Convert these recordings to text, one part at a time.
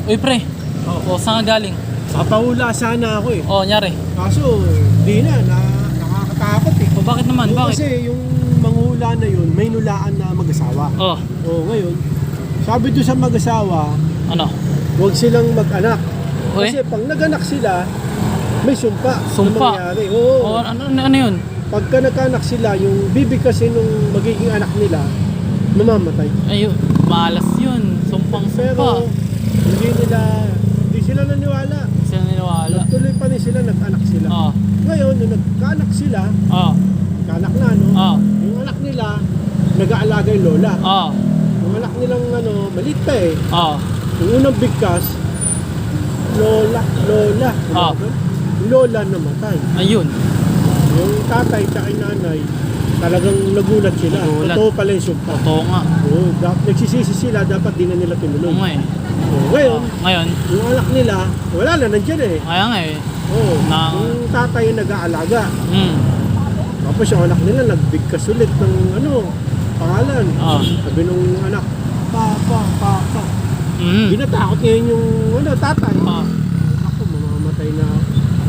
Uy pre, o saan ka galing? Papahula sana ako eh. O, nyari. Kaso, di na, nakakatakot eh. O bakit naman? Bakit? Kasi yung manghula na yun, may nulaan na mag-asawa. Oh, Ngayon, sabi doon sa mag-asawa, ano? huwag silang mag-anak. Uy? Kasi pag nag-anak sila, may sumpa. Sumpa? Na mangyari. Oo. O, ano yun? Pagka nagkaanak sila, yung bibig kasi nung magiging anak nila, mamamatay. Ayun, malas yun. Sumpang Pero, sumpa. hindi sila naniwala. Sila niniwala. Tuloy pa rin sila, nag-anak sila. Oh, Ngayon, nung nagkaanak sila, oh, nagkaanak na, no? oh, Yung anak nila, nag-aalaga yung lola. oh, Yung anak nilang, maliit pa eh. oh. Yung unang bigkas, lola. Ah. Yung lola namatay. Ayun. Yung tatay at yung nanay, talagang nagulat sila. Nagulat. Totoo pala yung sumpa. Totoo nga. Nagsisisi sila, dapat di na nila tinuloy. Oo nga eh. Ngayon, Ngayon, yung anak nila, wala na, nandyan eh. kaya nga eh. Yung tatay yung nag-aalaga. Hmm. Tapos yung anak nila, nagbigkas ulit ng pangalan. Ah. Sabi nung anak, Papa. Mm. Ginatakot ngayon yung tatay. Ah. Ako, mamamatay na.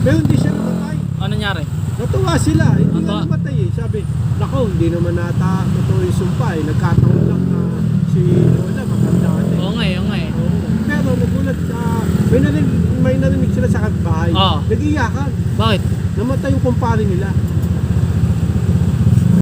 Pero hindi siya namatay. Ano nangyari? Natuwa sila, hindi Natuwa. nga namatay eh. Sabi, nako, hindi naman totoo yung sumpa eh. Nagkataon lang na si Lola matanda na eh. Oo nga eh, oo nga eh. Pero nagulat, may narinig sila sa kapitbahay. Ah. Nag-iyakan. Bakit? Namatay yung kumpare nila.